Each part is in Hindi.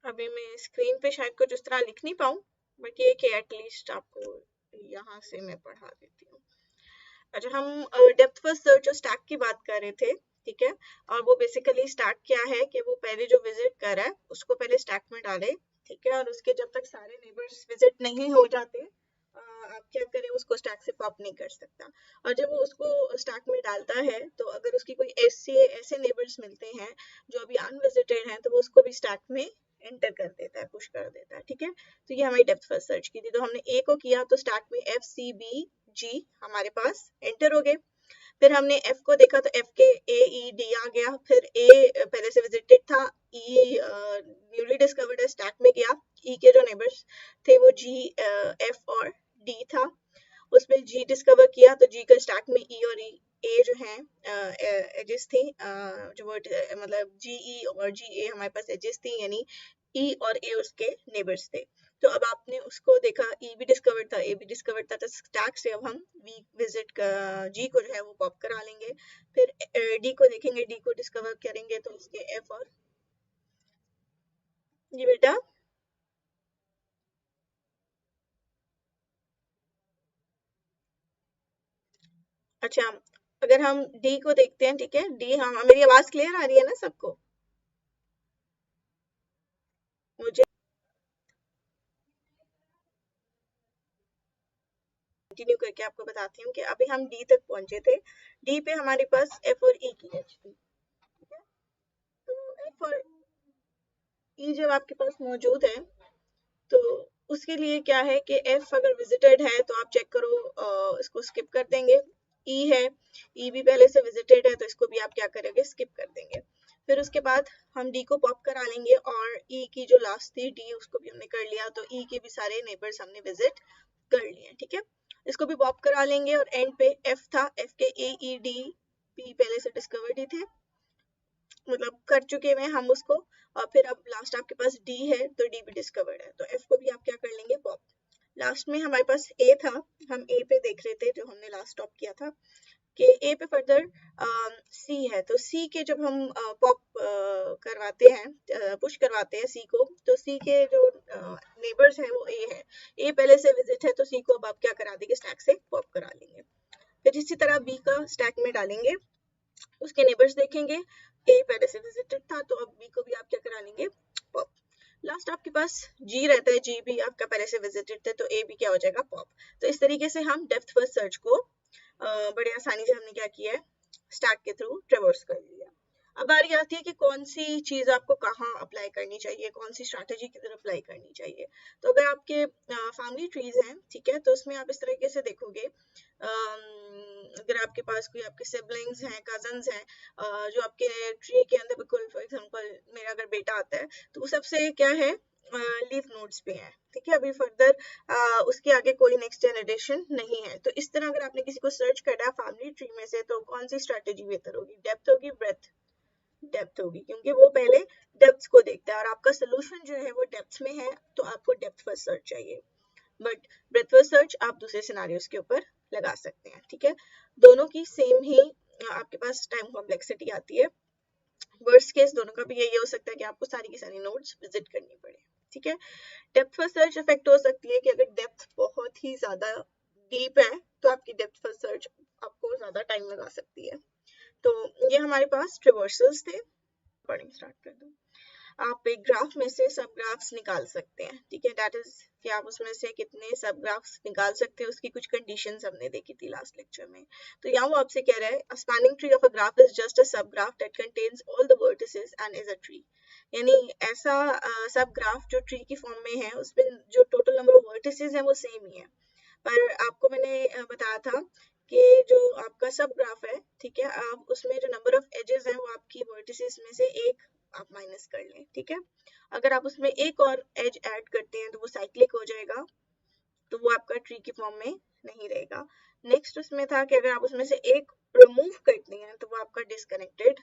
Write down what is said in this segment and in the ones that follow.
अभी मैं स्क्रीन पे शायद कुछ उस तरह लिख नहीं पाऊँ, बट ये कि एटलीस्ट आपको यहाँ से मैं पढ़ा देती हूँ। अच्छा, हम डेप्थ फर्स्ट सर्च और स्टैक की बात कर रहे थे, ठीक है। और वो बेसिकली स्टैक क्या है कि वो पहले जो विजिट कर रहा है उसको पहले स्टैक में डाले, ठीक है। और उसके जब तक सारे नेबर्स विजिट नहीं हो जाते, आप क्या करें, उसको स्टैक से पॉप नहीं कर सकता। और जब वो उसको स्टैक में डालता है तो अगर उसकी कोई ऐसे नेबर्स मिलते हैं जो अभी अनविजिटेड हैं, तो वो उसको भी स्टैक में एंटर कर देता है, पुश कर देता है, ठीक है। तो ये हमारी डेप्थ फर्स्ट सर्च की थी। तो हमने ए को किया तो स्टैक में FCBG हमारे पास एंटर हो गए। फिर हमने एफ को देखा तो एफ के AED आ गया। फिर ए पहले से विजिटेड था, ई न्यूली डिस्कवर्ड है, स्टैक में गया। ई के जो नेबर्स थे वो G, F और D था, उसमें जी डिस्कवर किया तो जी का स्टैक में ई और ए जो है एजेस थी, जो वर्ड मतलब GE और GA हमारे पास एजेस थी, यानी ई और ए उसके नेबर्स थे। तो अब आपने उसको देखा, ई भी डिस्कवर्ड था, ए भी डिस्कवर्ड था, तो स्टैक से अब हम वी विजिट जी को जो है वो पॉप करा लेंगे। फिर डी को देखेंगे, डी को डिस्कवर करेंगे तो उसके एफ और जी बेटा। अच्छा, अगर हम डी को देखते हैं, ठीक है, डी, हम, मेरी आवाज क्लियर आ रही है ना सबको? मुझे कंटिन्यू करके आपको बताती हूँ कि अभी हम डी तक पहुंचे थे। डी पे हमारे पास एफ और ई की एज थी, ठीक है। तो एफ और ई जब आपके पास मौजूद है तो उसके लिए क्या है कि एफ अगर विजिटेड है तो आप चेक करो, इसको स्किप कर देंगे। ई है, ई भी पहले से विजिटेड है तो इसको भी आप क्या करेंगे, स्किप कर देंगे। फिर उसके बाद हम डी को पॉप करा लेंगे और ई की जो लास्ट थी डी, उसको भी हमने कर लिया, तो ई के भी सारे नेबर्स हमने विजिट कर लिए, ठीक है। इसको भी पॉप करा लेंगे और एंड पे एफ था, एफ के AED P पहले से डिस्कवर्ड ही थे, मतलब कर चुके हुए हैं हम उसको। और फिर अब लास्ट आपके पास डी है तो डी भी डिस्कवर्ड है, तो एफ को भी आप क्या कर लेंगे, पॉप। लास्ट में हमारे पास ए था, हम ए पे देख रहे थे जो हमने लास्ट टॉप किया था कि ए पे फर्दर सी है, तो सी के जब हम पॉप करवाते हैं, पुश करवाते हैं सी को, तो सी के जो नेबर्स हैं वो ए है, ए पहले से विजिट है, तो सी को अब आप क्या करा देंगे, स्टैक से पॉप करा लेंगे। फिर इसी तरह बी का स्टैक में डालेंगे, उसके नेबर्स देखेंगे, ए पहले से विजिटेड था तो अब बी को भी आप क्या करा लेंगे, पॉप। लास्ट आपके पास जी रहता है, जी भी आपका पहले से विजिटेड था तो ए भी क्या हो जाएगा, पॉप। तो इस तरीके से हम डेप्थ फर्स्ट सर्च को बड़े आसानी से हमने क्या किया है, स्टैक के थ्रू ट्रेवर्स कर लिया। अब बारी आती है कि कौन सी चीज आपको कहाँ अप्लाई करनी चाहिए, कौन सी स्ट्रैटेजी किधर अप्लाई करनी चाहिए। तो अगर आपके फैमिली ट्रीज हैं, ठीक है, तो उसमें आप इस तरीके से देखोगे, अगर आपके पास कोई आपके सिबलिंग्स हैं, कजन्स हैं, जो आपके ट्री के अंदर, बिल्कुल फॉर एग्जांपल मेरा अगर बेटा आता है तो वो सबसे क्या है, लीफ नोड्स पे है, ठीक है। अभी फर्दर उसके आगे कोई नेक्स्ट जनरेशन नहीं है, तो इस तरह अगर आपने किसी को सर्च करना है फैमिली ट्री में से, तो कौन सी स्ट्रैटेजी बेहतर होगी, डेप्थ होगी, ब्रेथ? डेप्थ होगी, क्योंकि वो पहले डेप्थ को देखता है और आपका सोल्यूशन जो है वो डेप्थ में है, तो आपको डेप्थ फर्स्ट सर्च चाहिए। बट ब्रेथ फर्स्ट सर्च आप दूसरे सिनारियोस के ऊपर लगा सकते हैं, ठीक है। दोनों की सेम ही आपके पास टाइम कॉम्प्लेक्सिटी आती है। वर्स्ट केस दोनों का भी यही हो सकता है कि आपको सारी की सारी नोड्स विजिट करनी पड़े, ठीक है। डेप्थ फर्स्ट सर्च इफेक्ट हो सकती है कि अगर डेप्थ बहुत ही ज्यादा डीप है तो आपकी डेप्थ फर्स्ट सर्च आपको ज्यादा टाइम लगा सकती है। तो ये हमारे पास ट्रिवर्सल्स थे। पढ़िंग स्टार्ट कर दो। आप एक ग्राफ में से सब ग्राफ्स निकाल सकते हैं, ठीक है, दैट इज कि आप उसमें से कितने सब ग्राफ्स निकाल सकते हैं, उसकी कुछ कंडीशंस हमने देखी थी लास्ट लेक्चर में। तो यहाँ वो आपसे कह रहा है, a spanning tree of a graph is just a subgraph that contains all the vertices and is a tree। यानी ऐसा सब ग्राफ जो ट्री की फॉर्म में है, उसमें जो टोटल नंबर ऑफ वर्टिसेस है वो सेम ही है, पर आपको मैंने बताया था कि जो आपका सब ग्राफ है, ठीक है, आप उसमें जो नंबर ऑफ एजेस हैं वो आपकी वर्टिसेस में से एक आप माइनस कर लें, ठीक है। अगर आप उसमें एक और एज ऐड करते हैं तो वो साइक्लिक हो जाएगा, तो वो आपका ट्री की फॉर्म में नहीं रहेगा। नेक्स्ट उसमें था कि अगर आप उसमें से एक रिमूव करते हैं तो वो आपका डिसकनेक्टेड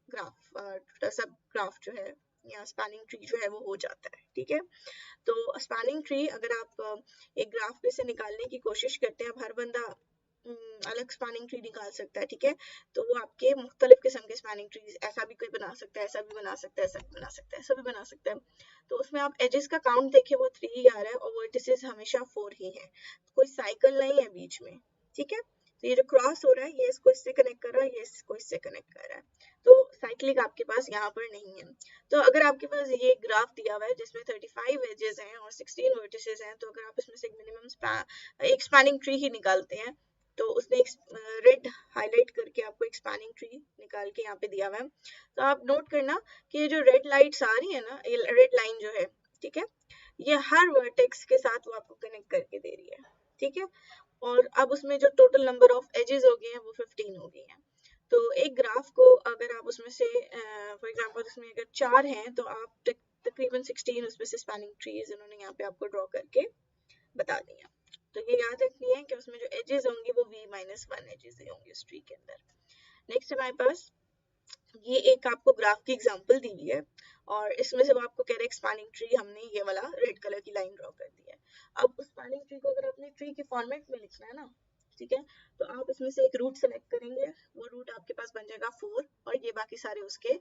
ग्राफ, सब ग्राफ जो है या स्पैनिंग ट्री जो है वो हो जाता है, ठीक है। तो स्पैनिंग ट्री अगर आप एक ग्राफ में से निकालने की कोशिश करते हैं, अब हर बंदा अलग स्पैनिंग ट्री निकाल सकता है, ठीक है। तो वो आपके मुख्तलिफ किस्म के स्पैनिंग ट्रीज ऐसा भी कोई बना सकता है, ऐसा भी बना सकता है, ऐसा भी बना सकता है, ऐसा भी बना सकता है। तो उसमें आप एजेस का काउंट देखिए, वो 3 ही आ रहा है और वर्टिसेस हमेशा 4 ही है, कोई साइकिल नहीं है बीच में, ठीक है। तो ये जो क्रॉस हो रहा है, ये इसको इससे कनेक्ट कर रहा है, ये इसको इससे कनेक्ट कर रहा है, तो साइक्लिक आपके पास यहाँ पर नहीं है। तो अगर आपके पास ये ग्राफ दिया हुआ है जिसमें 35 एजेस हैं और 16 वर्टिसेस हैं, तो अगर आप इसमें से मिनिमम एक स्पैनिंग ट्री ही निकालते हैं, तो उसने एक रेड हाईलाइट करके आपको एक स्पैनिंग ट्री निकाल के यहाँ पे दिया हुआ है। तो आप नोट करना कि ये जो रेड लाइट्स आ रही है ना, ये रेड लाइन जो है, ठीक है, ये हर वर्टेक्स के साथ वो आपको कनेक्ट करके दे रही है, ठीक है। और अब उसमें जो टोटल नंबर ऑफ एजेस हो गए हैं वो 15 हो गई हैं। तो एक ग्राफ को अगर आप उसमें से फॉर एग्जांपल उसमें अगर 4 हैं, तो आप तकरीबन 16 उसमें से स्पैनिंग ट्रीज उन्होंने यहाँ पे आपको ड्रॉ करके बता दी है। तो ये याद रखनी है कि उसमें जो एजेस होंगी वो v-1 एजेस ही होंगे उस ट्री के अंदर। नेक्स्ट हमारे पास ये एक आपको ग्राफ की एग्जांपल दी हुई है और इसमें से वो आपको कह रहे हैं स्पैनिंग ट्री हमने ये वाला रेड कलर की लाइन ड्रॉ कर दी है। अब उस स्पैनिंग ट्री को अगर अपने ट्री के फॉर्मेट में लिखना है ना, ठीक है, तो आप इसमें से एक रूट सेलेक्ट करेंगे, वो रूट आपके पास बन जाएगा 4 और ये बाकी सारे उसके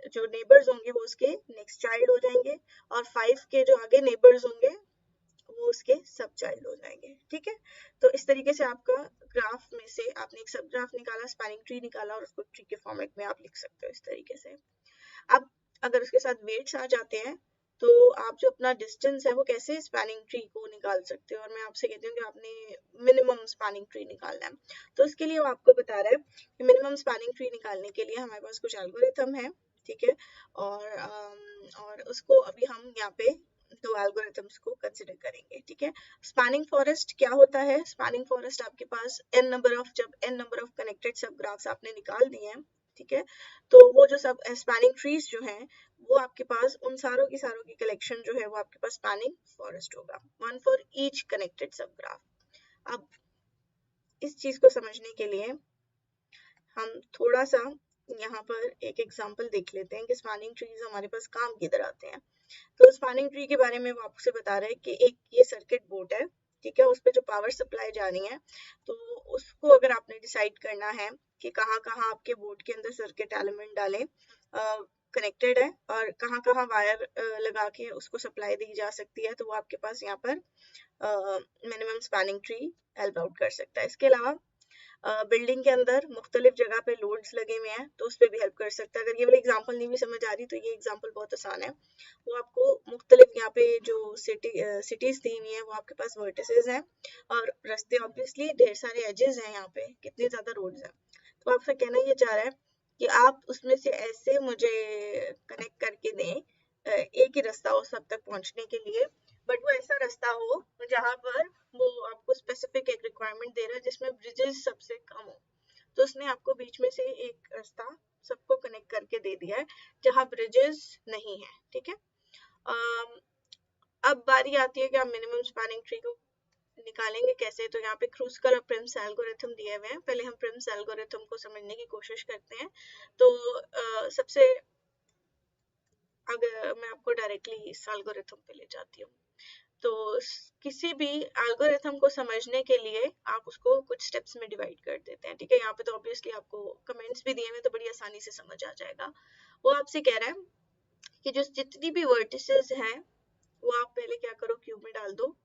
जो नेबर्स होंगे वो उसके नेक्स्ट चाइल्ड हो जाएंगे और 5 के जो आगे नेबर्स होंगे वो उसके सब चाइल्ड हो जाएंगे, ठीक है। तो इस तरीके से आपका ग्राफ में से आपने एक सब ग्राफ निकाला, स्पैनिंग ट्री निकाला और उसको ट्री के फॉर्मेट में आप लिख सकते हो इस तरीके से। अब अगर उसके साथ वेट्स आ जाते हैं, तो आप जो अपना डिस्टेंस है वो कैसे स्पैनिंग ट्री को निकाल सकते हो, और मैं आपसे कहती हूँ कि आपने मिनिमम स्पैनिंग ट्री निकालना है। तो इसके लिए वो आपको बता रहा है कि मिनिमम स्पैनिंग ट्री निकालने के लिए हमारे पास कुछ एल्गोरिथम है, ठीक है। और उसको अभी हम यहाँ पे 2 एल्गोरिथम्स को कंसिडर करेंगे, ठीक है। स्पैनिंग फॉरेस्ट क्या होता है? स्पैनिंग फॉरेस्ट आपके पास जब n नंबर ऑफ कनेक्टेड सब ग्राफ्स आपने निकाल दिए हैं, ठीक है, तो वो जो सब स्पैनिंग ट्रीज जो हैं वो आपके पास उन सारों की कलेक्शन जो है वो आपके पास स्पैनिंग फॉरेस्ट होगा, 1 फॉर ईच कनेक्टेड सब ग्राफ। अब इस चीज को समझने के लिए हम थोड़ा सा यहाँ पर एक एग्जांपल देख लेते हैं कि स्पैनिंग ट्रीज हमारे पास काम किधर आते हैं। तो स्पैनिंग ट्री के बारे में वो आपसे बता रहे हैं कि एक ये सर्किट बोर्ड है, ठीक है, उस पे जो पावर सप्लाई जानी है, तो उसको अगर आपने डिसाइड करना है कि कहाँ कहाँ आपके बोर्ड के अंदर सर्किट एलिमेंट डालें कनेक्टेड है और कहाँ कहाँ वायर लगा के उसको सप्लाई दी जा सकती है, तो वो आपके पास यहाँ पर minimum spanning tree help out कर सकता है। इसके अलावा बिल्डिंग के अंदर मुख्तलिफ जगह पे लोड्स लगे हुए हैं तो उस पर भी हेल्प कर सकता है। अगर ये वाली एग्जांपल नहीं भी समझ आ रही तो ये एग्जांपल बहुत आसान है। वो आपको मुख्तलिफ यहाँ पे जो सिटीज दी हुई हैं वो आपके पास वर्टिसेस हैं और रास्ते ऑब्वियसली ढेर सारे एजेस हैं, यहाँ पे कितने ज्यादा रोड्स हैं। तो आपसे कहना ये चाह रहा है कि आप उसमें से ऐसे मुझे कनेक्ट करके दें एक ही रास्ता हो सब तक पहुंचने के लिए, बट वो ऐसा रास्ता हो जहाँ पर वो आपको स्पेसिफिक एक रिक्वायरमेंट दे रहा है जिसमें ब्रिजेस सबसे कम हो। तो उसने आपको बीच में से एक रास्ता सबको कनेक्ट करके दे दिया है जहाँ ब्रिजेस नहीं है, ठीक है। अब बारी आती है कि आप मिनिमम स्पैनिंग ट्री को निकालेंगे कैसे। तो यहाँ पे क्रूस्कर और प्रिम्स एल्गोरिथम दिए हुए हैं, पहले हम प्रिम्स एल्गोरिथम को समझने की कोशिश करते हैं। तो सबसे अगर मैं आपको डायरेक्टली इस एल्गोरिथम पे ले जाती हूँ, तो किसी भी एल्गोरिथम को समझने के लिए आप उसको कुछ स्टेप्स में डिवाइड कर देते हैं, ठीक है। यहाँ पे तो ऑब्वियसली आपको कमेंट्स भी दिए हुए तो बड़ी आसानी से समझ आ जाएगा। वो आपसे कह रहा है कि जो जितनी भी वर्टिसेस हैं वो आप पहले क्या करो, क्यूब में डाल दो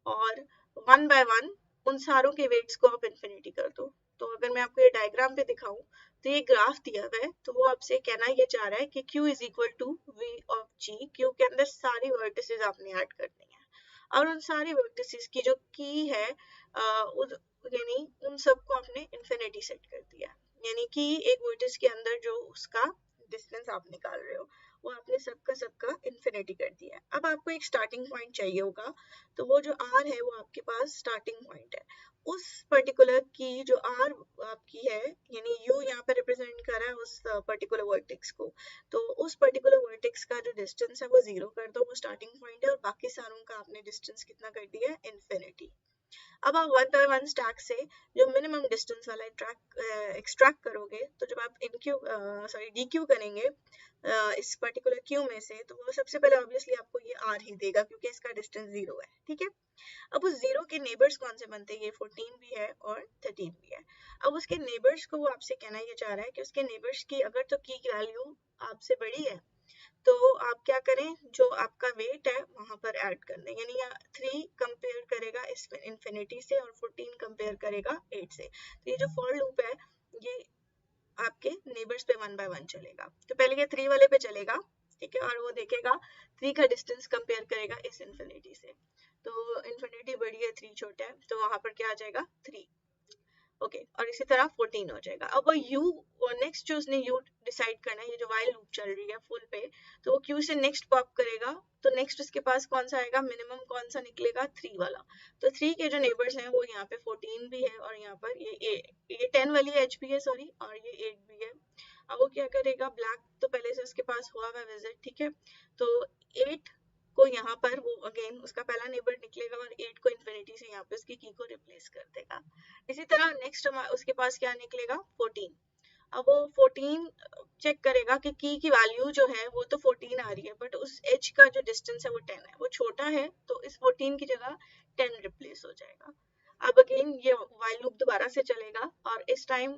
और 1 बाय 1 उन सारों के वेट्स को आप इन्फिनिटी कर दो। तो अगर मैं आपको ये डायग्राम पे दिखाऊं तो ये ग्राफ दिया हुआ है, तो वो आपसे कहना ये चाह रहा है कि Q is equal to V of G। Q के अंदर सारी वर्टिसेस आपने ऐड करनी है और उन सारी वर्टिसेस की जो की है यानी उन सबको आपने इन्फिनिटी सेट कर दिया, यानी कि एक वर्टिस के अंदर जो उसका डिस्टेंस आप निकाल रहे हो वो आपने सबका इन्फिनिटी कर दिया है। अब आपको एक स्टार्टिंग पॉइंट चाहिए होगा, तो वो जो R है वो आपके पास स्टार्टिंग पॉइंट है। उस पर्टिकुलर की जो R आपकी है, यानी U यहाँ पे रिप्रेजेंट कर रहा है उस पर्टिकुलर वर्टेक्स को, तो उस पर्टिकुलर वर्टेक्स का जो डिस्टेंस है वो 0 कर दो, वो स्टार्टिंग पॉइंट है, और बाकी सारों का आपने डिस्टेंस कितना कर दिया है, इन्फिनिटी। अब आप वन बाय वन स्टैक से जो मिनिमम डिस्टेंस वाला एक्सट्रैक्ट करोगे, तो जब आप इनक्यू डीक्यू करेंगे इस पर्टिकुलर क्यू में से, तो वो सबसे पहले ऑब्वियसली आपको ये आर ही देगा क्योंकि इसका डिस्टेंस 0 है, ठीक है। अब उस 0 के नेबर्स कौन से बनते हैं, ये 14 भी है और 13 भी है। अब उसके नेबर्स को वो आपसे कहना ये चाह रहा है कि उसके नेबर्स की अगर तो की वैल्यू आपसे बड़ी है, तो आप क्या करें, जो आपका वेट है वहां पर ऐड कर दें, यानी 3 कंपेयर करेगा इस इन्फिनिटी से और 14 कंपेयर करेगा 8 से। तो ये जो फॉर लूप है ये आपके नेबर्स पे वन बाय वन चलेगा। तो पहले ये 3 वाले पे चलेगा, ठीक है, और वो देखेगा 3 का डिस्टेंस कंपेयर करेगा इस इन्फिनिटी से। तो इन्फिनिटी बड़ी है, 3 छोटा है, तो वहां पर क्या आ जाएगा 3, ओके और इसी तरह 14 हो जाएगा। अब वो यू नेक्स्ट जो उसने यू डिसाइड करना है, ये जो वाइल लूप चल रही है फुल पे, तो वो क्यू से नेक्स्ट पॉप करेगा, तो नेक्स्ट उसके पास कौन सा आएगा, मिनिमम कौन सा निकलेगा 3 वाला। तो 3 के जो नेबर्स हैं वो यहाँ पे 14 भी है और यहाँ पर ये 10 वाली एच भी है सॉरी, और ये 8 भी है। अब वो क्या करेगा, ब्लैक तो पहले से उसके पास हुआ हुआ विजिट, ठीक है, तो 8 को यहाँ पर वो अगेन उसका पहला नेबर निकलेगा और 8 को इन्फिनिटी से यहाँ पे उसकी की को रिप्लेस कर देगा। इसी तरह नेक्स्ट उसके पास क्या निकलेगा 14। अब वो 14 चेक करेगा कि की वैल्यू जो है वो तो 14 आ रही है, बट उस एज का जो डिस्टेंस है वो 10 है, वो छोटा है, तो इस 14 की जगह 10 रिप्लेस हो जाएगा। अब अगेन ये वाइल लूप दोबारा से चलेगा और इस टाइम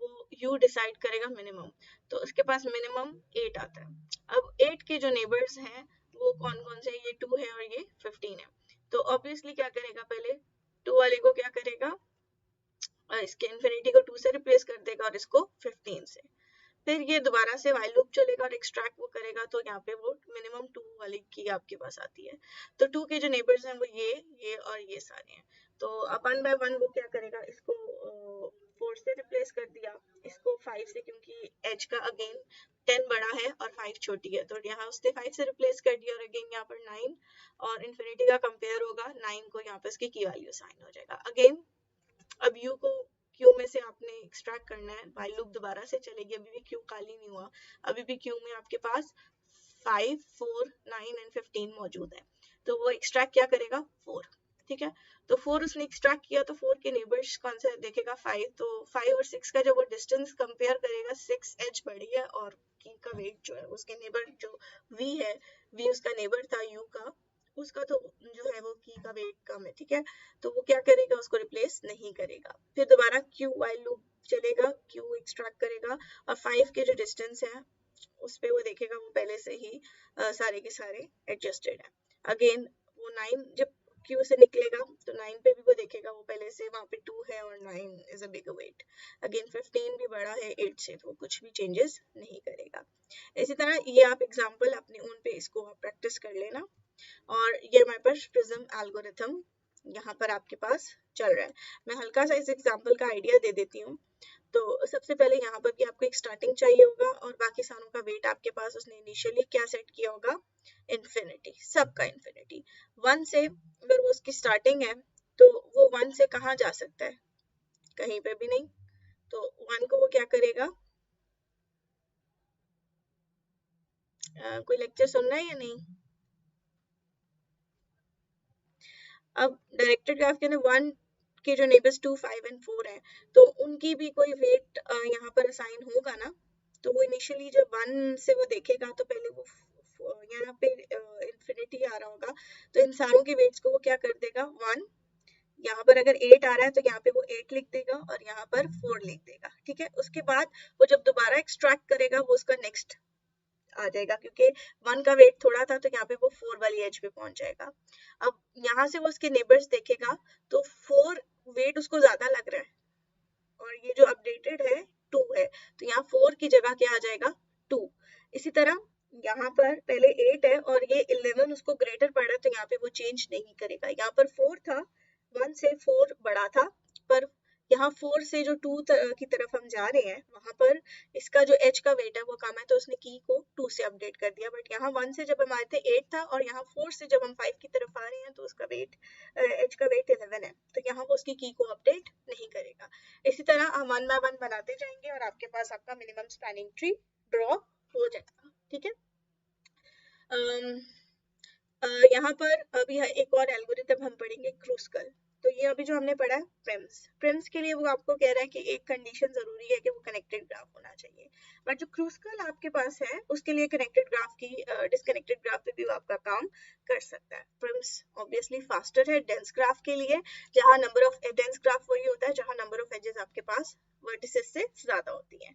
वो यू डिसाइड करेगा मिनिमम, तो उसके पास मिनिमम 8 आता है। अब 8 के जो नेबर्स हैं वो कौन कौन से, ये 2 है और ये 15 है, तो ऑब्वियसली क्या करेगा, पहले 2 वाले को क्या करेगा, इसके इन्फिनिटी को 2 से रिप्लेस कर देगा और इसको 15 से। फिर ये दोबारा से वाइल लूप चलेगा और एक्सट्रैक्ट वो करेगा, तो यहाँ पे वो मिनिमम 2 वाली की आपके पास आती है। तो 2 के जो नेबर्स हैं वो ये और ये सारे हैं। तो अब वन बाय वन वो क्या करेगा, इसको 4 से रिप्लेस कर दिया, इसको 5 से, क्योंकि एज का अगेन 10 बड़ा है और 5 छोटी है, तो यहाँ उसने 5 से रिप्लेस कर दिया और अगेन यहाँ पर 9 और इन्फिनिटी का कंपेयर होगा 9 को, यहाँ पे इसकी की वैल्यू साइन हो जाएगा। अगेन अब यू को क्यू में से आपने एक्सट्रैक्ट करना है, वाइल लूप दोबारा से चलेगी, अभी भी क्यू खाली नहीं हुआ, अभी भी क्यू में आपके पास 5, 4, 9 एंड 15 मौजूद है, तो वो एक्सट्रैक्ट क्या करेगा 4, ठीक है। तो 4 उसने एक्सट्रैक्ट किया, तो 4 के नेबर्स कौन से देखेगा 5, तो 5 और 6 का जो वो डिस्टेंस कंपेयर करेगा, 6 एज बड़ी है और की का वेट जो है उसके नेबर जो वी है, वी उसका नेबर था यू का, उसका तो जो है वो की का वेट कम है, ठीक है, तो वो क्या करेगा, उसको रिप्लेस नहीं करेगा। फिर दोबारा क्यू वाइल लूप चलेगा, क्यू एक्सट्रैक्ट करेगा और 5 के जो डिस्टेंस है उस पे वो देखेगा वो पहले से ही सारे के सारे एडजस्टेड है। अगेन वो 9 जब क्यू से निकलेगा तो 9 पे भी वो देखेगा वो पहले से वहां पे 2 है और 9 is a bigger weight. Again 15 भी बड़ा है 8 से, तो वो कुछ भी चेंजेस नहीं करेगा। इसी तरह ये आप एग्जांपल अपने ओन पे इसको आप प्रैक्टिस कर लेना। और ये हमारे पास प्रिज्म एल्गोरिथम यहाँ पर आपके पास चल रहा है। मैं हल्का सा इस एग्जांपल का आइडिया दे देती हूँ। तो सबसे पहले यहाँ पर भी आपको एक स्टार्टिंग चाहिए होगा और बाकी सारों का वेट आपके पास उसने इनिशियली क्या सेट किया होगा, इन्फिनिटी, सबका इन्फिनिटी। 1 से अगर वो उसकी स्टार्टिंग है तो वो 1 से कहाँ जा सकता है, कहीं पे भी नहीं, तो 1 को वो क्या करेगा, कोई लेक्चर सुनना है या नहीं। अब डायरेक्टेड ग्राफ के अंदर 1 के जो नेबर्स 2, 5 एंड 4 हैं, तो उनकी भी कोई वेट यहाँ पर असाइन होगा ना, तो वो इनिशियली जब 1 से वो देखेगा तो पहले वो यहाँ पे इन्फिनिटी आ रहा होगा, तो इन सारों के वेट्स को वो क्या कर देगा 1, यहाँ पर अगर 8 आ रहा है तो यहाँ पे वो 8 लिख देगा और यहाँ पर 4 लिख देगा, ठीक है। उसके बाद वो जब दोबारा एक्सट्रैक्ट करेगा वो उसका नेक्स्ट आ जाएगा, क्योंकि 1 का वेट थोड़ा था तो यहाँ पे वो 4 वाली एज पे पहुंच जाएगा। अब यहाँ से वो उसके नेबर्स देखेगा तो 4 वेट उसको ज्यादा लग रहा है और ये जो अपडेटेड है 2 है, तो यहाँ 4 की जगह क्या आ जाएगा 2। इसी तरह यहाँ पर पहले 8 है और ये 11 उसको ग्रेटर पड़ रहा है, तो यहाँ पे वो चेंज नहीं करेगा। यहाँ पर 4 था, 1 से 4 बड़ा था, पर यहाँ 4 से जो 2 की तरफ हम जा रहे हैं वहां पर इसका जो h का वेट है वो कम है, तो उसने की को 2 से अपडेट कर दिया। बट यहाँ 1 से जब हम आए थे 8 था और यहाँ 4 से जब हम 5 की तरफ आ रहे हैं तो उसका वेट h का वेट 11 है, तो यहाँ वो उसकी की को अपडेट नहीं करेगा। इसी तरह हम 1 बाय 1 बनाते जाएंगे और आपके पास आपका मिनिमम स्पैनिंग ट्री ड्रॉ हो जाएगा, ठीक है। यहाँ पर अभी एक और एल्गोरिथम हम पढ़ेंगे, क्रूस्कल। तो ये अभी जो हमने पढ़ा है प्रिम्स के लिए वो आपको कह रहा है कि एक कंडीशन जरूरी है कि वो कनेक्टेड ग्राफ होना चाहिए, बट जो क्रूस्कल आपके पास है उसके लिए कनेक्टेड ग्राफ की डिसकनेक्टेड ग्राफ पे भी वो आपका काम कर सकता है। प्रिम्स ऑब्वियसली फास्टर है डेंस ग्राफ के लिए, जहां नंबर ऑफ डेंस ग्राफ वही होता है जहां नंबर ऑफ एजेस आपके पास वर्टिसेस से ज्यादा होती है।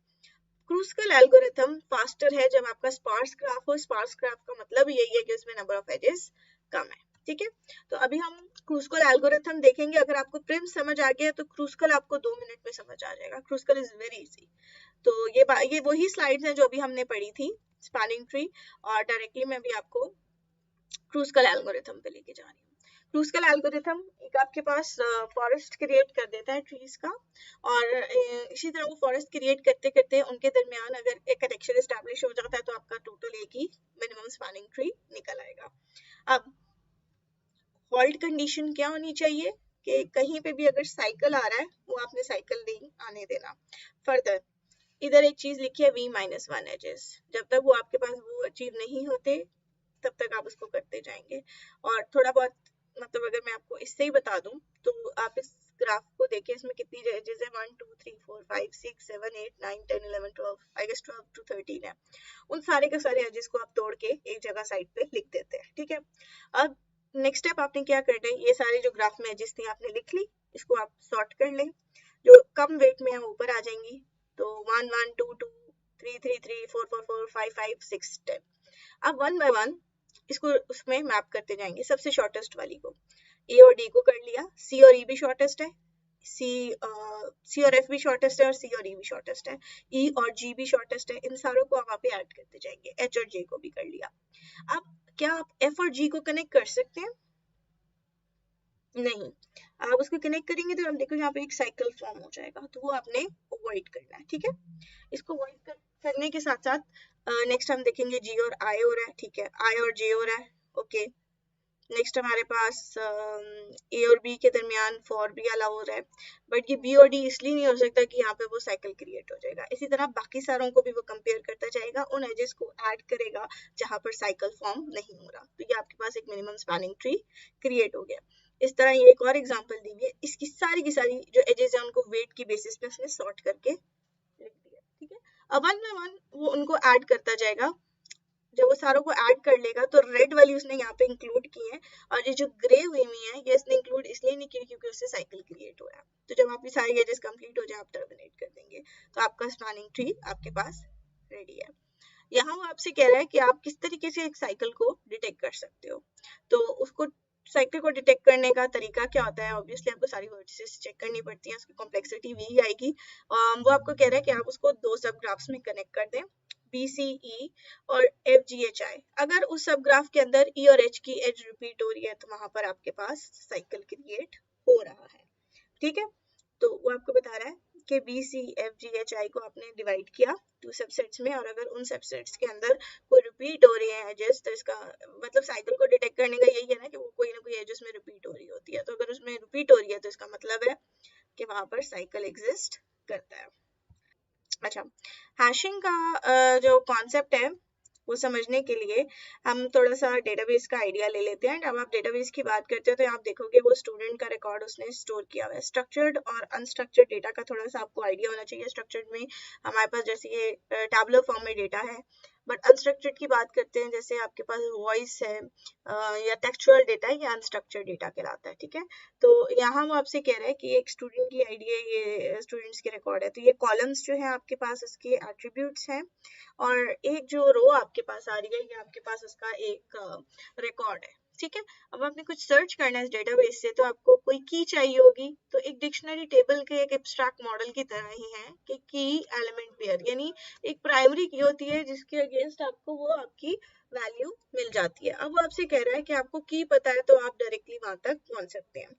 क्रूस्कल एल्गोरिथम फास्टर है जब आपका स्पार्स ग्राफ हो। स्पार्स ग्राफ का मतलब यही है कि उसमें नंबर ऑफ एजेस कम है, ठीक है। तो अभी हम क्रूस्कल एल्गोरिथम देखेंगे। अगर आपको प्रिम समझ आ गया तो क्रूस्कल आपको 2 मिनट में समझ आ जाएगा। क्रूस्कल इज वेरी इजी। तो ये वही स्लाइड्स हैं जो अभी हमने पढ़ी थी स्पैनिंग ट्री, और डायरेक्टली मैं भी आपको क्रूस्कल एल्गोरिथम पे लेके जा रही हूँ। क्रूस्कल एल्गोरिथम एक आपके पास फॉरेस्ट क्रिएट कर देता है ट्रीज का, और इसी तरह वो फॉरेस्ट क्रिएट करते करते उनके दरमियान अगर एक कनेक्शन एस्टैब्लिश हो जाता है तो आपका टोटल एक ही मिनिमम स्पैनिंग ट्री निकल आएगा। अब हॉल्ट कंडीशन क्या होनी चाहिए कि कहीं पे भी अगर साइकिल आ रहा है वो आपने साइकिल नहीं आने देना। फर्दर इधर एक चीज लिखी है v-1 एजेस, जब तक वो आपके पास वो अचीव नहीं होते तब तक आप उसको करते जाएंगे। और थोड़ा बहुत मतलब अगर मैं आपको इससे ही बता दूं तो आप इस ग्राफ को देखिए, इसमें कितनी एजेस है 1 2 3 4 5 6 7 8 9 10 11 12, आई गेस 12 to 13 है। उन सारे के सारे एजेस को आप तोड़ के एक जगह साइड पे लिख देते हैं, ठीक है। अब नेक्स्ट स्टेप आपने क्या करना है, ये सारे जो ग्राफ में एजेस थी आपने लिख ली, इसको आप सॉर्ट कर लें। जो कम वेट में है ऊपर आ जाएंगी, तो 1 1 2 2 3 3 3 4 4 4 5 5 6 10। अब वन बाय वन इसको उसमें मैप करते जाएंगे। सबसे शॉर्टेस्ट वाली को ए और डी को कर लिया, सी और ई भी शॉर्टेस्ट है, सी और एफ भी शॉर्टेस्ट है, और सी और ई भी शॉर्टेस्ट है, ई और जी भी शॉर्टेस्ट है। इन सारों को आप वहाँ पे ऐड करते जाएंगे। एच और जे को भी कर लिया। अब क्या आप एफ और जी को कनेक्ट कर सकते हैं? नहीं। आप उसको कनेक्ट करेंगे तो आप देखो यहाँ पे एक साइकिल फॉर्म हो जाएगा, तो वो आपने अवॉइड करना है, ठीक है। इसको अवॉइड करने के साथ साथ नेक्स्ट हम देखेंगे जी और आई हो रहा है, ठीक है, आई और जे हो रहा है, ओके। नेक्स्ट हमारे पास ए और बी के दरमियान फॉर भी अलाउ हो रहा है, बट ये बी और डी इसलिए नहीं हो सकता कि यहाँ पे वो साइकिल क्रिएट हो जाएगा। इसी तरह बाकी सारों को भी वो कंपेयर करता जाएगा, उन एजेस को ऐड करेगा जहां पर साइकिल फॉर्म नहीं हो रहा, तो ये आपके पास एक मिनिमम स्पैनिंग ट्री क्रिएट हो गया। इस तरह ये एक और एग्जांपल दी हुई है, इसकी सारी की सारी जो एजेस है उनको वेट की बेसिस पे उसने सॉर्ट करके लिख दिया, ठीक है। अब वन बाय वन वो उनको ऐड करता जाएगा। जब वो सारों को ऐड कर लेगा तो रेड वाली उसने यहाँ पे इंक्लूड की है, और ये जो ग्रे हुई हुई है ये इसने इंक्लूड इसलिए नहीं की क्योंकि उससे साइकिल क्रिएट हो रहा है। तो जब आपकी सारी एजेस कंप्लीट हो जाए आप टर्मिनेट कर देंगे, तो आपका स्पैनिंग ट्री आपके पास रेडी है। यहाँ वो आपसे कह रहा है कि आप किस तरीके से एक साइकिल को डिटेक्ट कर सकते हो। तो उसको साइकिल को डिटेक्ट करने का तरीका क्या होता है, ऑब्वियसली आपको सारी वर्टिसेस चेक करनी पड़ती है, उसकी कॉम्प्लेक्सिटी भी आएगी। वो आपको कह रहा है कि आप उसको दो सब ग्राफ्स में कनेक्ट कर दें, BCE और FGHI। अगर उस सब ग्राफ के अंदर E और H की एज रिपीट हो रही है तो वहां पर आपके पास साइकिल क्रिएट हो रहा है, ठीक है। तो वो आपको बता रहा है कि BCFGHI को आपने डिवाइड किया 2 सबसेट्स में, और अगर उन सबसेट्स के अंदर कोई रिपीट हो रही है एजेस तो इसका मतलब साइकिल को डिटेक्ट करने का यही है ना कि वो कोई ना कोई एजेस में रिपीट हो रही होती है। तो अगर उसमें रिपीट हो रही है तो इसका मतलब है कि वहां पर साइकिल एग्जिस्ट करता है। अच्छा, हैशिंग का जो कॉन्सेप्ट है वो समझने के लिए हम थोड़ा सा डेटाबेस का आइडिया ले लेते हैं। जब आप डेटाबेस की बात करते हो तो आप देखोगे वो स्टूडेंट का रिकॉर्ड उसने स्टोर किया हुआ है। स्ट्रक्चर्ड और अनस्ट्रक्चर्ड डेटा का थोड़ा सा आपको आइडिया होना चाहिए। स्ट्रक्चर्ड में हमारे पास जैसे ये टैबुलर फॉर्म में डेटा है, बट अनस्ट्रक्चर्ड की बात करते हैं जैसे आपके पास वॉइस है या टेक्सचुअल डेटा है, या अनस्ट्रक्चर्ड डेटा कहलाता है, ठीक है। तो यहाँ वो आपसे कह रहा है कि एक स्टूडेंट की आईडी है, ये स्टूडेंट्स के रिकॉर्ड है, तो ये कॉलम्स जो है आपके पास उसके एट्रीब्यूट्स हैं, और एक जो रो आपके पास आ रही है ये आपके पास उसका एक रिकॉर्ड है, ठीक है। अब आपने कुछ सर्च करना है इस डेटाबेस से तो आपको कोई की चाहिए होगी, तो एक डिक्शनरी टेबल के एक एब्स्ट्रैक्ट मॉडल की तरह ही है कि की एलिमेंट पेयर, यानी एक प्राइमरी की होती है जिसके अगेंस्ट आपको वो आपकी वैल्यू मिल जाती है। अब वो आपसे कह रहा है कि आपको की पता है तो आप डायरेक्टली वहां तक पहुंच सकते हैं,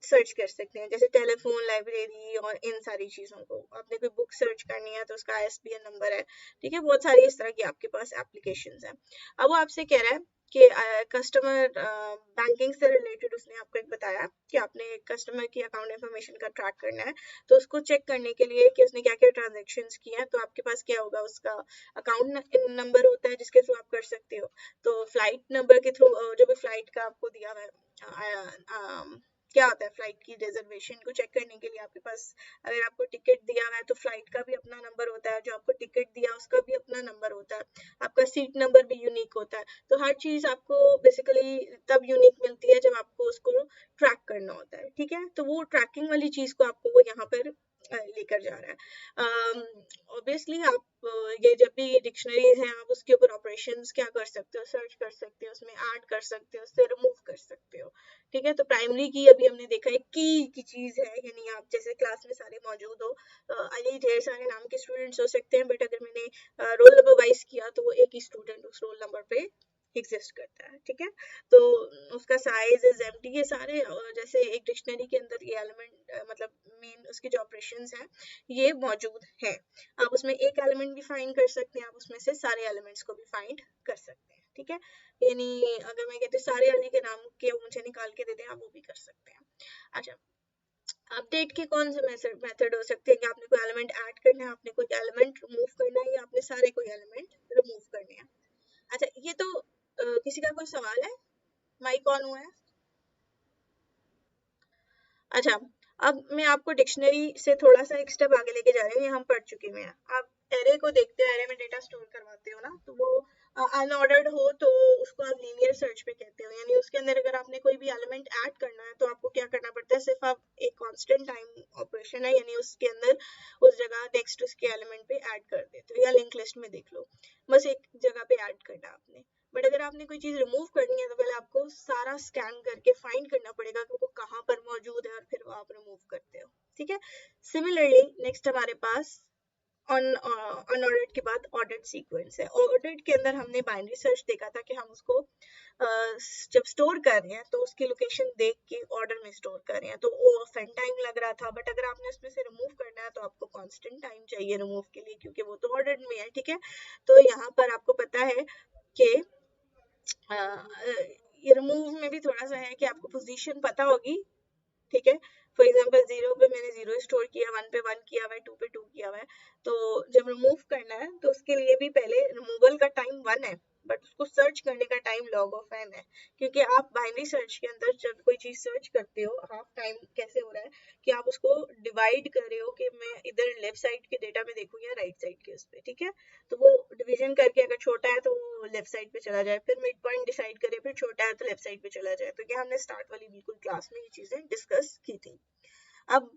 सर्च कर सकते हैं, जैसे टेलीफोन, लाइब्रेरी और इन सारी चीजों को। आपने कोई बुक सर्च करनी है तो उसका ISBN नंबर है, ठीक है। बहुत सारी इस तरह की आपके पास एप्लीकेशंस हैं। अब वो आपसे कह रहा है कि कस्टमर बैंकिंग से रिलेटेड उसने आपको एक बताया कि आपने कस्टमर की अकाउंट इन्फॉर्मेशन का ट्रैक करना है, तो उसको चेक करने के लिए कि उसने क्या क्या ट्रांजेक्शन्स किए हैं, तो आपके पास क्या होगा, उसका अकाउंट नंबर होता है जिसके थ्रू आप कर सकते हो। तो फ्लाइट नंबर के थ्रू जो भी फ्लाइट का आपको दिया हुआ है क्या होता है, फ्लाइट की रिजर्वेशन को चेक करने के लिए आपके पास अगर आपको टिकट दिया हुआ है तो फ्लाइट का भी अपना नंबर होता है, जो आपको टिकट दिया उसका भी अपना नंबर होता है, आपका सीट नंबर भी यूनिक होता है। तो हर चीज आपको बेसिकली तब यूनिक मिलती है जब आपको उसको ट्रैक करना होता है, ठीक है। तो वो ट्रैकिंग वाली चीज को आपको वो यहाँ पर लेकर जा रहा है। ऑब्वियसली आप ये जब भी डिक्शनरीज हैं आप उसके ऊपर ऑपरेशंस क्या कर सकते हो, सर्च कर सकते हो, उसमें ऐड कर सकते हो, उससे रिमूव कर सकते हो, ठीक है। तो प्राइमरी की अभी हमने देखा है की चीज है, यानी आप जैसे क्लास में सारे मौजूद हो, अली ढेर सारे नाम के स्टूडेंट्स हो सकते हैं, बट अगर मैंने रोल नंबर वाइज किया तो वो एक ही स्टूडेंट उस रोल नंबर पे एग्जिस्ट करता है, ठीक है। तो उसका साइज इज एम्प्टी, ये सारे जैसे एक डिक्शनरी के अंदर ये एलिमेंट मतलब मेन उसके जो ऑपरेशंस हैं ये मौजूद हैं। आप उसमें एक एलिमेंट भी फाइंड कर सकते हैं, आप उसमें से सारे एलिमेंट्स को भी फाइंड कर सकते हैं, ठीक है। यानी अगर मैं कहती हूँ सारे अली के नाम के मुझे निकाल के दे दें, आप वो भी कर सकते हैं। अच्छा, अपडेट के कौन से मेथड हो सकते हैं कि आपने कोई एलिमेंट ऐड करना है, आपने कोई एलिमेंट रिमूव करना है, या आपने सारे कोई एलिमेंट रिमूव करने हैं। अच्छा, ये तो किसी का कोई सवाल है? माइक ऑन हुआ है? अच्छा, अब मैं आपको डिक्शनरी से थोड़ा सा एक स्टेप आगे लेके जा रही हूँ, ये हम पढ़ चुके हुए हैं। आप एरे को देखते हो, एरे में डेटा स्टोर करवाते हो ना, तो वो अनऑर्डर्ड हो तो उसको आप लीनियर सर्च पे कहते हो, यानी उसके अंदर अगर आपने कोई भी एलिमेंट ऐड करना है तो आपको क्या करना पड़ता है, सिर्फ आप एक कांस्टेंट टाइम ऑपरेशन है, यानी उसके अंदर उस जगह नेक्स्ट उसके एलिमेंट पे ऐड कर देते हो, या लिंक लिस्ट में देख लो, बस एक जगह पे ऐड करना आपने। बट अगर आपने कोई चीज रिमूव करनी है तो पहले आपको सारा स्कैन करके फाइंड करना पड़ेगा कि वो कहाँ पर मौजूद है, और फिर वो आप रिमूव करते हो, ठीक है। सिमिलरली नेक्स्ट हमारे पास अनऑर्डर्ड के बाद ऑर्डर्ड सीक्वेंस है। ऑर्डर्ड के अंदर हमने बाइनरी सर्च देखा था कि हम उसको जब स्टोर कर रहे हैं तो उसकी लोकेशन देख के ऑर्डर में स्टोर कर रहे हैं, तो वो ऑफन टाइम लग रहा था। बट अगर आपने उसमें से रिमूव करना है तो आपको कांस्टेंट टाइम चाहिए रिमूव के लिए, क्योंकि वो तो ऑर्डर्ड में है, ठीक है। तो यहाँ पर आपको पता है कि ये रिमूव में भी थोड़ा सा है कि आपको पोजीशन पता होगी, ठीक है। फॉर एग्जाम्पल 0 पे मैंने 0 स्टोर किया, 1 पे 1 किया हुआ है, 2 पे 2 किया हुआ है, तो जब रिमूव करना है तो उसके लिए भी पहले रिमूवल का टाइम 1 है, बट उसको सर्च करने का टाइम log of n है, क्योंकि आप बाइनरी सर्च के अंदर जब कोई चीज सर्च करते हो हाफ टाइम कैसे हो रहा है कि आप उसको डिवाइड कर रहे हो कि मैं इधर लेफ्ट साइड के डेटा में देखूँ या राइट साइड के उस पे, ठीक है। तो वो डिवीजन करके अगर छोटा है तो वो लेफ्ट साइड पे चला जाए, फिर मिड पॉइंट डिसाइड करे, फिर छोटा है तो लेफ्ट साइड पे चला जाए। तो ये हमने स्टार्ट वाली बिल्कुल क्लास में ये चीजें डिस्कस की थी। अब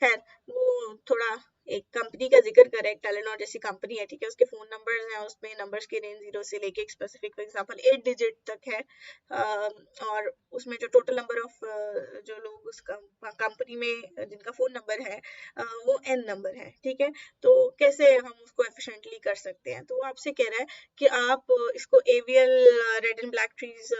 खैर वो थोड़ा एक कंपनी का जिक्र करें, एक टेलीनॉर जैसी कंपनी है, ठीक है। उसके फोन नंबर्स हैं, उसमें नंबर्स की रेंज 0 से लेके एक स्पेसिफिक फॉर एग्जांपल 8 डिजिट तक है, और उसमें जो टोटल नंबर ऑफ जो लोग उस कंपनी में जिनका फोन नंबर है वो n नंबर है, ठीक है। तो कैसे हम उसको एफिशिएंटली कर सकते हैं, तो वो आपसे कह रहा है कि आप इसको AVL red and black trees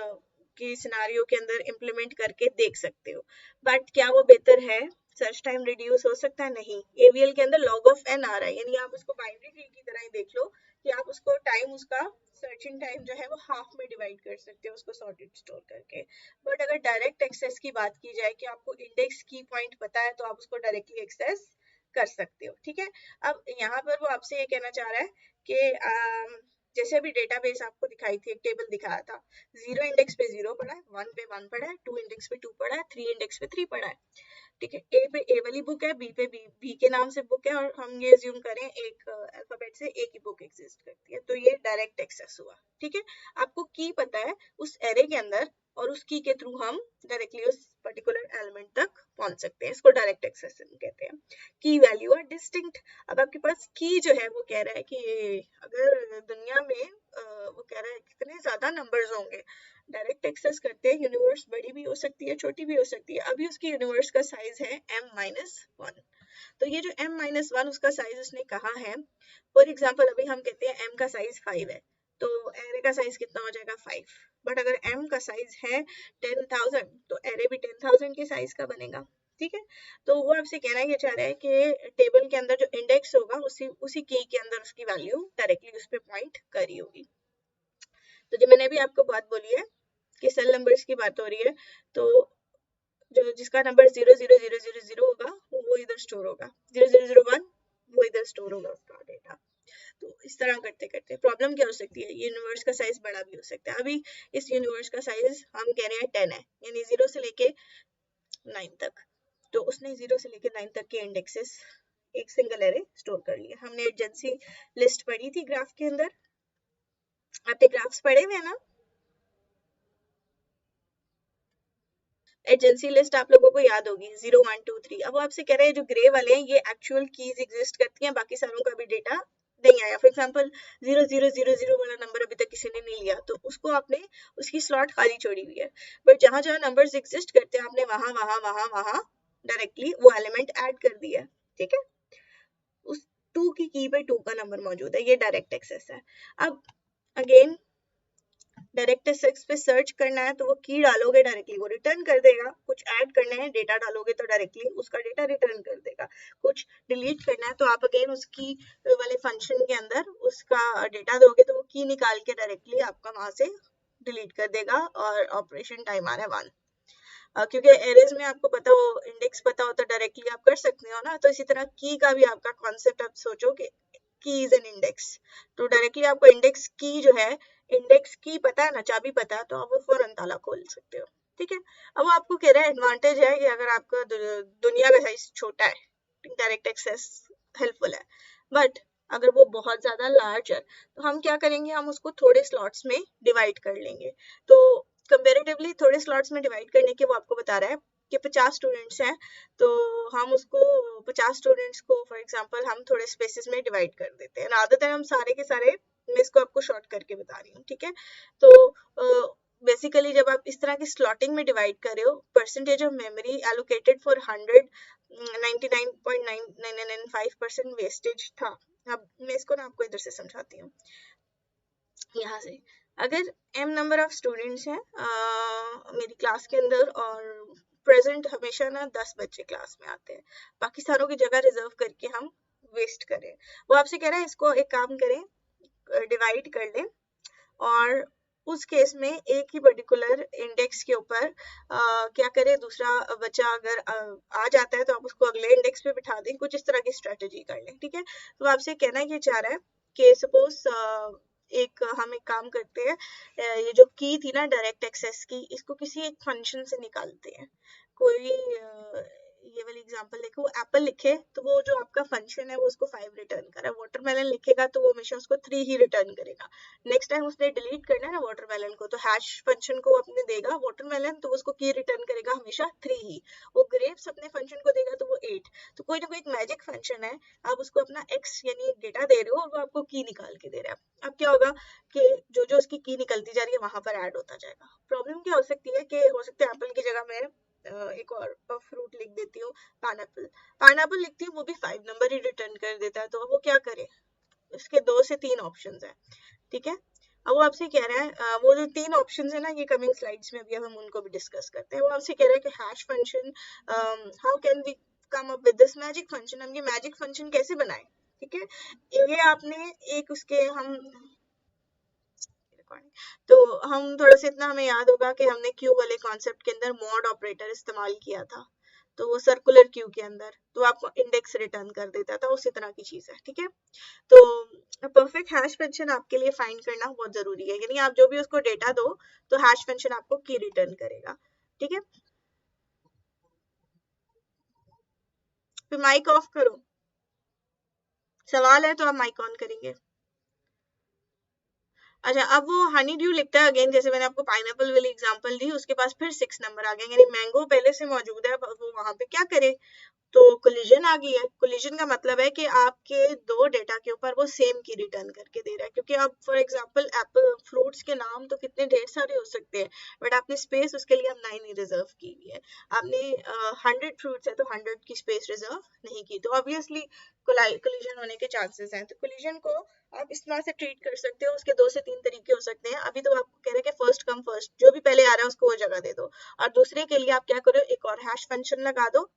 की सिनारियो के अंदर इम्प्लीमेंट करके देख सकते हो। बट क्या वो बेहतर है? सर्च टाइम रिड्यूस हो सकता है? नहीं। एवीएल के अंदर log of n आ रहा है, यानी आप उसको बाइनरी ट्री की तरह ही देख लो कि आप उसको टाइम उसका सर्चिंग टाइम जो है वो हाफ में डिवाइड कर सकते हो उसको सॉर्टेड स्टोर करके। बट अगर डायरेक्ट एक्सेस की बात की जाए कि आपको इंडेक्स की पॉइंट पता है तो आप उसको डायरेक्टली एक्सेस कर सकते हो, ठीक है। अब यहाँ पर वो आपसे ये कहना चाह रहा है कि जैसे अभी डेटाबेस आपको दिखाई थी, एक टेबल दिखाया था, 0 इंडेक्स पे 0 पड़ा है, 1 पे 1 पड़ा है, 2 इंडेक्स पे 2 पड़ा है, 3 इंडेक्स पे 3 पड़ा है, ठीक है। ए पे ए वाली बुक है, बी पे बी के नाम से बुक है, और हम ये अज्यूम करें एक अल्फाबेट से एक ही बुक एग्जिस्ट करती है, तो ये डायरेक्ट एक्सेस हुआ, ठीक है। आपको की पता है उस एरे के अंदर, और उस की के थ्रू हम डायरेक्टली उस पर्टिकुलर एलिमेंट तक पहुंच सकते हैं, इसको डायरेक्ट एक्सेस कहते हैं। की वैल्यू और डिस्टिंक्ट, अब आपके पास की जो है वो कह रहा है कि अगर दुनिया में वो कह रहा है कितने ज्यादा नंबर्स होंगे, डायरेक्ट एक्सेस करते हैं, यूनिवर्स बड़ी भी हो सकती है, छोटी भी हो सकती है। अभी उसकी यूनिवर्स का साइज है m-1, तो ये जो m-1 उसका साइज उसने कहा है। फॉर एग्जांपल अभी हम कहते हैं m का साइज 5 है, तो एरे का साइज कितना हो जाएगा 5। बट अगर m का साइज है 10,000 तो एरे भी 10,000 के साइज का बनेगा, ठीक है। तो वो आपसे कहना ये चाह रहा है कि टेबल के अंदर जो इंडेक्स होगा उसी की के अंदर उसकी वैल्यू डायरेक्टली उस पर पॉइंट करी होगी। तो जो मैंने अभी आपको बात बोली है कि सेल नंबर्स की बात हो रही है, तो जो जिसका नंबर 00000 होगा वो इधर स्टोर होगा, 0001 वो इधर स्टोर होगा उसका डेटा। तो इस तरह करते करते प्रॉब्लम क्या हो सकती है, यूनिवर्स का साइज बड़ा भी हो सकता है। अभी इस यूनिवर्स का साइज हम कह रहे हैं 10 है, यानी 0 से लेके 9 तक। तो उसने 0 से लेकर 9 तक के इंडेक्सेस एक सिंगल एरे स्टोर कर लिया। हमने एडजेंसी लिस्ट पढ़ी थी ग्राफ के अंदर, आपने ग्राफ्स पढ़े हुए हैं ना? एजेंसी लिस्ट आप लोगों को याद होगी 0 1 2 3। अब वो आपसे कह रहे हैं जो ग्रे वाले हैं ये एक्चुअल कीज एग्जिस्ट करती हैं, बाकी सारों का भी डेटा नहीं आया। फॉर एग्जांपल 0000 वाला नंबर अभी तक किसी ने नहीं लिया, तो उसको आपने उसकी स्लॉट खाली छोड़ी हुई है। बट जहां जहां नंबर्स एग्जिस्ट करते हैं आपने वहां वहां वहां वहां डायरेक्टली वो एलिमेंट ऐड कर दिया है, ठीक है। उस 2 की की पे 2 का नंबर मौजूद है, ये डायरेक्ट एक्सेस है। अब अगेन डायरेक्ट एक्सेस पे सर्च करना है तो वो की डालोगे डायरेक्टली वो रिटर्न कर देगा, कुछ ऐड करने हैं डेटा डालोगे तो डायरेक्टली उसका डेटा रिटर्न कर देगा, कुछ डिलीट करना है तो आप अगेन उसकी वाले फंक्शन के अंदर उसका डेटा दोगे तो वो की निकाल के डायरेक्टली आपका वहां से डिलीट कर देगा और ऑपरेशन टाइम आ रहा है 1। क्योंकि एरेज में आपको पता हो, इंडेक्स पता हो तो डायरेक्टली आप कर सकते हो ना, तो इसी तरह की का भी आपका कॉन्सेप्ट आप सोचो कि की इज एन इंडेक्स, तो डायरेक्टली आपको इंडेक्स की जो है, इंडेक्स की पता है ना, चाबी पता है, तो आप वो फौरन ताला खोल सकते हो, ठीक है। अब वो आपको कह रहा है एडवांटेज है कि अगर आपका दुनिया का साइज छोटा है, डायरेक्ट एक्सेस हेल्पफुल है, बट अगर वो बहुत ज्यादा लार्ज है तो हम क्या करेंगे, हम उसको थोड़े स्लॉट्स में डिवाइड कर लेंगे। तो कंपेरेटिवली थोड़े स्लॉट्स में डिवाइड करने के वो आपको बता रहा है कि 50 स्टूडेंट्स हैं तो हम उसको 50 स्टूडेंट्स को फॉर एग्जांपल हम थोड़े स्पेसेस में डिवाइड कर देते हैं। आदत है हम सारे के सारे, मैं इसको आपको शॉर्ट करके बता रही हूँ, ठीक है। तो बेसिकली जब आप इस तरह की स्लॉटिंग में डिवाइड कर रहे हो, percentage of memory allocated for 100 99.9995% wastage था। अब मैं इसको ना आपको इधर से समझाती हूँ, यहाँ से अगर m नंबर ऑफ स्टूडेंट्स हैं मेरी क्लास के अंदर और प्रेजेंट हमेशा ना 10 बच्चे क्लास में आते हैं, बाकी सारों की जगह रिजर्व करके हम वेस्ट करें, वो आपसे कह रहा है इसको एक काम करें, डिवाइड कर लें और उस केस में एक ही पर्टिकुलर इंडेक्स के ऊपर क्या करें, दूसरा बच्चा अगर आ जाता है तो आप उसको अगले इंडेक्स पे बिठा दें, कुछ इस तरह की स्ट्रेटेजी कर लें, ठीक है। तो आपसे कहना ये चाह रहा है कि सपोज हम एक काम करते हैं, ये जो की थी ना डायरेक्ट एक्सेस की, इसको किसी एक फंक्शन से निकालते हैं। कोई ये वाली एग्जांपल देखो, एप्पल लिखे तो वो जो आपका फंक्शन है वो उसको 5 रिटर्न कर रहा है, वाटरमेलन लिखेगा तो वो हमेशा उसको 3 ही रिटर्न करेगा। नेक्स्ट टाइम उसने डिलीट करना है ना वाटरमेलन को, तो हैश फंक्शन को अपने देगा वाटरमेलन, तो उसको की रिटर्न करेगा हमेशा 3 ही। वो ग्रेप्स अपने फंक्शन को देगा तो वो 8। तो कोई ना कोई एक मैजिक फंक्शन है, आप उसको अपना x यानी डेटा दे रहे हो और वो आपको की निकाल के दे रहा है। अब क्या होगा कि जो जो उसकी की निकलती जा रही है वहां पर ऐड होता जाएगा। प्रॉब्लम क्या हो सकती है कि हो सकता है एप्पल की जगह मैं एक और फ्रूट लिख देती हूँ, पाइनएप्पल। पाइनएप्पल लिखती हूँ वो भी 5 नंबर ही रिटर्न कर देता है, तो वो क्या करे, इसके 2 से 3 ऑप्शंस हैं, ठीक है। अब वो आपसे कह रहा है वो जो 3 ऑप्शंस है ना, ये कमिंग स्लाइड्स में अभी हम उनको भी डिस्कस करते हैं। वो आपसे कह रहा है कि hash function, how can we come up with this magic function, हम ये मैजिक फंक्शन कैसे बनाएं, ठीक है। ये आपने एक उसके हम तो हम थोड़ा सा इतना हमें याद होगा कि हमने क्यू वाले कॉन्सेप्ट के अंदर मॉड ऑपरेटर इस्तेमाल किया था, तो वो सर्कुलर क्यू के अंदर तो आपको इंडेक्स रिटर्न कर देता था, उसी तरह की चीज है, ठीक है। तो परफेक्ट हैश फंक्शन आपके लिए फाइंड करना बहुत जरूरी है, यानी आप जो भी उसको डेटा दो तो हैश फंक्शन आपको की रिटर्न करेगा, ठीक है। फिर माइक ऑफ करो, सवाल है तो आप माइक ऑन करेंगे। अच्छा, अब वो हनी ड्यू लिखता है अगेन, जैसे मैंने आपको पाइनएप्पल वाली एग्जांपल दी, उसके पास फिर 6 नंबर आ गए, यानी मैंगो पहले से मौजूद है, वो वहां पे क्या करे, तो कोलिजन आ गई है। कोलिजन का मतलब है कि आपके 2 डेटा के ऊपर वो सेम की रिटर्न करके दे रहा है, क्योंकि अब फॉर एग्जांपल एप्पल फ्रूट्स के नाम तो कितने ढेर सारे हो सकते हैं, बट आपने स्पेस उसके लिए अब 9 ही रिजर्व की हुई है। आपने 100 फ्रूट्स है तो 100 की स्पेस रिजर्व नहीं की, तो ऑब्वियसली कोलिजन होने के चांसेस हैं। तो कोलिजन को आप इस तरह से ट्रीट कर सकते हो, उसके 2 से 3 तरीके हो सकते हैं। अभी तो आपको कह रहे हैं कि फर्स्ट कम फर्स्ट, जो भी पहले आ रहा है उसको वो जगह दे दो, और दूसरे के लिए आप क्या करो, एक और हैश फंक्शन लगा दो।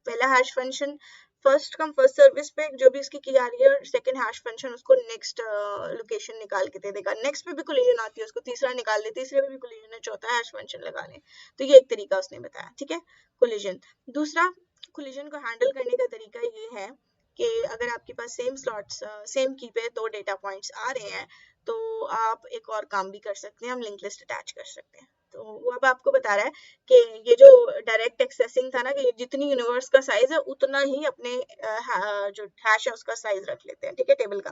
पहला hash function first come first service पे जो भी उसकी की आ रही है, सेकंड हैश फंक्शन उसको नेक्स्ट लोकेशन निकाल के दे देगा, नेक्स्ट पे भी कोलिजन आती है उसको तीसरा निकाल ले, तीसरे पे भी कोलिजन है, चौथा हैश फंक्शन लगा ले। तो ये एक तरीका उसने बताया, ठीक है, कोलिजन। दूसरा कोलिजन को हैंडल करने का तरीका ये है कि अगर आपके पास सेम स्लॉट्स सेम की पे 2 डेटा पॉइंट्स आ रहे हैं तो आप एक और काम भी कर सकते हैं, हम लिंक लिस्ट अटैच कर सकते हैं। तो तो वो अब आपको बता रहा है कि ये जो डायरेक्ट एक्सेसिंग था ना, कि जितनी यूनिवर्स का साइज है उतना ही अपने जो हैश है उसका साइज रख लेते हैं, ठीक है, टेबल का।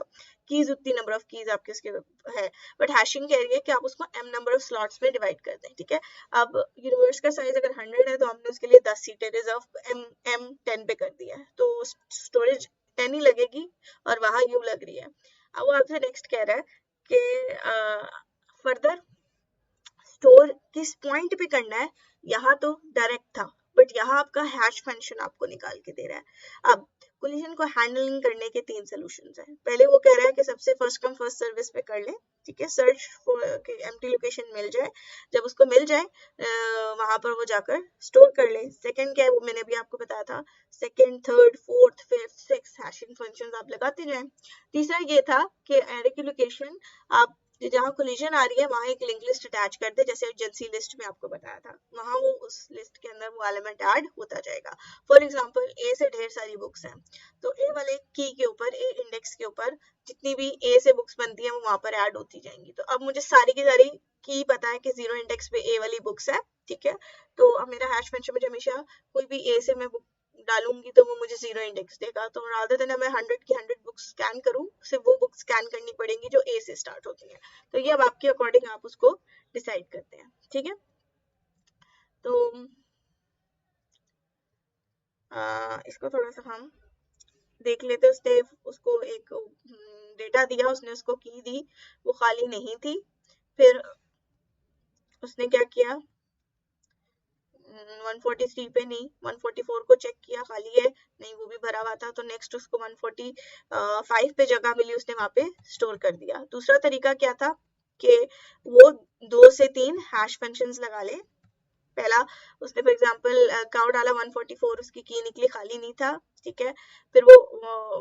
कीज उतनी नंबर ऑफ कीज आपके उसके है, बट हैशिंग कह रही है कि आप उसको m नंबर ऑफ स्लॉट्स में डिवाइड कर दें, ठीक है। अब यूनिवर्स का साइज अगर 100 है तो हमने उसके लिए 10 सीटें रिजर्व m 10 पे कर दिया है, तो स्टोरेज 10 ही लगेगी और वहां यू लग रही है। अब वो आपसे नेक्स्ट कह रहा है कि फर्दर स्टोर किस पॉइंट पे करना है। यहाँ तो डायरेक्ट था, बट यहाँ आपका हैश फंक्शन आपको निकाल के दे रहा है। अब कोलिजन को हैंडलिंग करने के 3 सॉल्यूशंस हैं। पहले वो कह रहा है कि सबसे फर्स्ट कम फर्स्ट सर्विस पे कर ले, ठीक है, सर्च फॉर एम्प्टी लोकेशन मिल जाए, जब उसको मिल जाए वहां पर वो जाकर स्टोर कर ले। सेकंड क्या है वो मैंने भी आपको बताया था, second third fourth fifth six hashing functions आप लगाते जाएं। तीसरा ये था कि एरे की लोकेशन आप जहाँ कोलिजन आ रही है वहां एक लिंक लिस्ट अटैच कर दे, जैसे एजेंसी लिस्ट में आपको बताया था, वहां वो उस लिस्ट के अंदर वो एलिमेंट ऐड होता जाएगा। फॉर एग्जांपल ए से ढेर सारी बुक्स हैं, तो ए वाले की के ऊपर, ए इंडेक्स के ऊपर जितनी भी ए से बुक्स बनती हैं वो वहां पर ऐड होती जाएंगी। तो अब मुझे सारी की सारी की पता है कि 0 इंडेक्स पे ए वाली बुक्स है, ठीक है, तो अब मेरा हैश फंक्शन में हमेशा कोई भी ए से मैं बुक डालूंगी तो वो मुझे 0 इंडेक्स देगा। तो रादर देन मैं 100 की 100 बुक्स स्कैन करूं, सिर्फ वो बुक स्कैन करनी पड़ेंगी जो ए से स्टार्ट होती हैं। तो ये अब आपके अकॉर्डिंग आप उसको डिसाइड करते हैं, ठीक है। तो इसको थोड़ा सा हम देख लेते। उसने उसको एक डेटा दिया, उसने उसको की दी, वो खाली नहीं थी। फिर उसने क्या किया, 143 पे नहीं 144 को चेक किया, खाली है नहीं, वो भी भरा हुआ था। तो नेक्स्ट उसको 145 पे जगह मिली, उसने वहां पे स्टोर कर दिया। दूसरा तरीका क्या था कि वो 2 से 3 हैश फंक्शंस लगा ले। पहला उसने फॉर एग्जांपल काउ डाला 144, उसकी की निकली, खाली नहीं था, ठीक है। फिर वो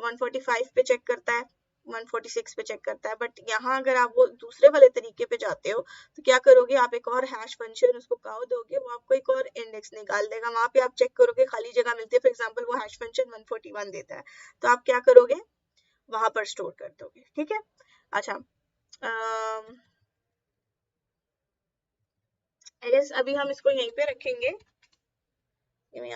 145 पे चेक करता है, 146 पे चेक करता है। बट यहाँ अगर आप वो दूसरे वाले तरीके पे जाते हो तो क्या करोगे, आप एक और हैश फंक्शन उसको काउ दोगे, वो आपको एक और इंडेक्स निकाल देगा, वहां पे आप चेक करोगे खाली जगह मिलती है। फॉर एग्जाम्पल वो हैश फंक्शन 141 देता है, तो आप क्या करोगे, वहां पर स्टोर कर दोगे, ठीक है। अच्छा, आई गेस अभी हम इसको यहीं पे रखेंगे।